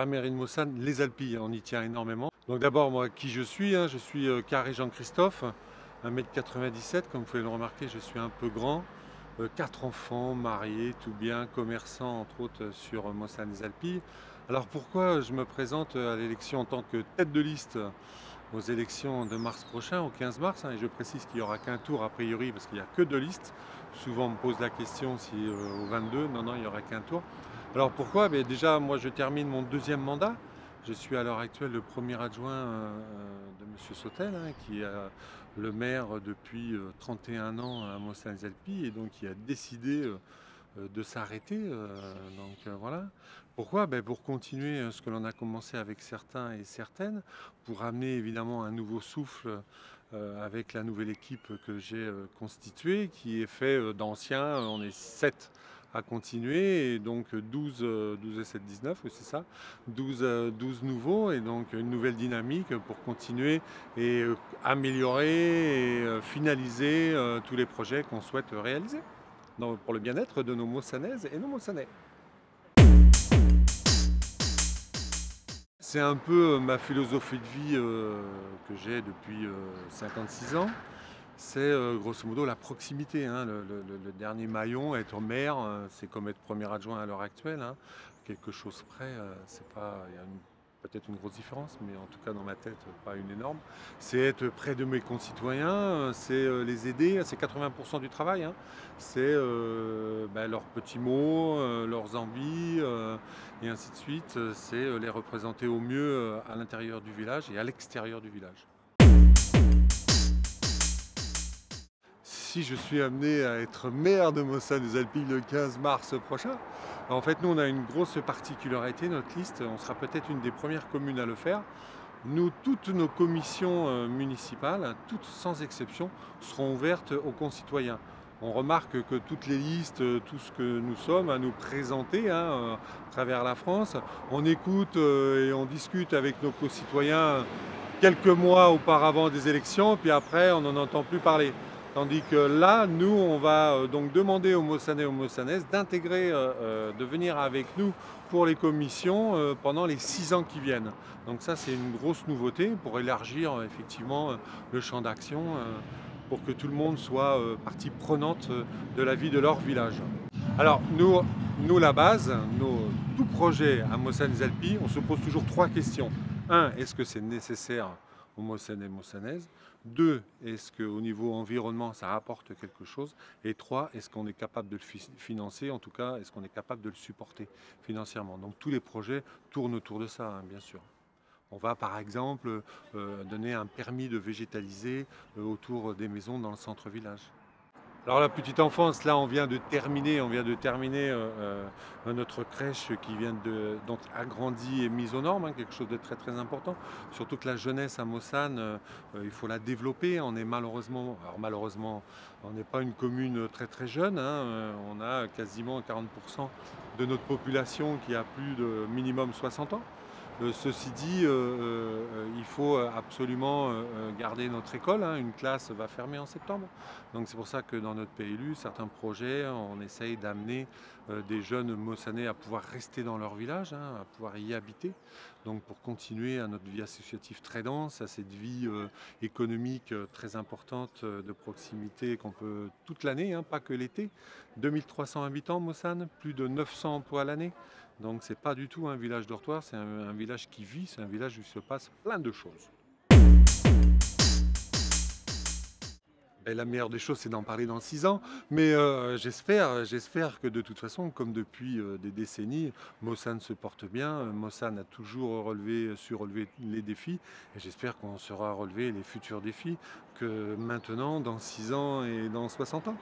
la mairie de Mossane, les Alpilles, on y tient énormément. Donc d'abord, moi, qui je suis, je suis Carré Jean-Christophe, 1,97 m, comme vous pouvez le remarquer, je suis un peu grand. 4 enfants, mariés, tout bien, commerçants, entre autres, sur Mossane les Alpilles. Alors pourquoi je me présente à l'élection en tant que tête de liste aux élections de mars prochain, au 15 mars, et je précise qu'il n'y aura qu'un tour a priori, parce qu'il n'y a que 2 listes. Souvent on me pose la question si au 22, non, il n'y aura qu'un tour. Alors pourquoi? Déjà, moi je termine mon deuxième mandat. Je suis à l'heure actuelle le premier adjoint de M. Sautel, qui est le maire depuis 31 ans à Mossane-les-Alpilles et donc qui a décidé de s'arrêter. Voilà. Pourquoi? Pour continuer ce que l'on a commencé avec certains et certaines, pour amener évidemment un nouveau souffle avec la nouvelle équipe que j'ai constituée, qui est fait d'anciens. On est 7 à continuer, et donc 12 et 7, 19, oui, c'est ça, 12 nouveaux, et donc une nouvelle dynamique pour continuer et améliorer et finaliser tous les projets qu'on souhaite réaliser pour le bien-être de nos Mossanaises et nos Mossanais. C'est un peu ma philosophie de vie que j'ai depuis 56 ans. C'est grosso modo la proximité, le dernier maillon. Être maire, c'est comme être premier adjoint à l'heure actuelle. Quelque chose près, c'est pas, il y a peut-être une grosse différence, mais en tout cas dans ma tête, pas une énorme. C'est être près de mes concitoyens, c'est les aider, c'est 80% du travail. C'est leurs petits mots, leurs envies, et ainsi de suite. C'est les représenter au mieux à l'intérieur du village et à l'extérieur du village. Si je suis amené à être maire de Mossane-les-Alpilles le 15 mars prochain, en fait, nous, on a une grosse particularité, notre liste, on sera peut-être une des premières communes à le faire. Nous, toutes nos commissions municipales, toutes sans exception, seront ouvertes aux concitoyens. On remarque que toutes les listes, tout ce que nous sommes à nous présenter à travers la France, on écoute et on discute avec nos concitoyens quelques mois auparavant des élections, puis après, on n'en entend plus parler. Tandis que là, nous, on va donc demander aux Mossanais et aux Mossanaises d'intégrer, de venir avec nous pour les commissions pendant les 6 ans qui viennent. Donc ça, c'est une grosse nouveauté pour élargir effectivement le champ d'action, pour que tout le monde soit partie prenante de la vie de leur village. Alors nous la base, tout projet à Mossane-les-Alpilles, on se pose toujours 3 questions. 1, est-ce que c'est nécessaire aux Mossanais et Mossanaises? 2, est-ce qu'au niveau environnement, ça rapporte quelque chose? Et 3, est-ce qu'on est capable de le financer? En tout cas, est-ce qu'on est capable de le supporter financièrement? Donc tous les projets tournent autour de ça, bien sûr. On va par exemple donner un permis de végétaliser autour des maisons dans le centre-village. Alors la petite enfance, là on vient de terminer notre crèche qui vient donc agrandie et mise aux normes, quelque chose de très très important. Surtout que la jeunesse à Mossane, il faut la développer. On est malheureusement, on n'est pas une commune très très jeune. On a quasiment 40% de notre population qui a plus de minimum 60 ans. Ceci dit, il faut absolument garder notre école. Une classe va fermer en septembre. Donc c'est pour ça que dans notre PLU, certains projets, on essaye d'amener des jeunes Mossanais à pouvoir rester dans leur village, à pouvoir y habiter. Donc pour continuer à notre vie associative très dense, à cette vie économique très importante de proximité qu'on peut toute l'année, pas que l'été. 2300 habitants Mossane, plus de 900 emplois à l'année. Donc c'est pas du tout un village dortoir, c'est un village qui vit, c'est un village où il se passe plein de choses. Et la meilleure des choses, c'est d'en parler dans 6 ans, mais j'espère que de toute façon, comme depuis des décennies, Mossane se porte bien, Mossane a toujours su relever les défis, et j'espère qu'on saura relever les futurs défis que maintenant, dans 6 ans et dans 60 ans.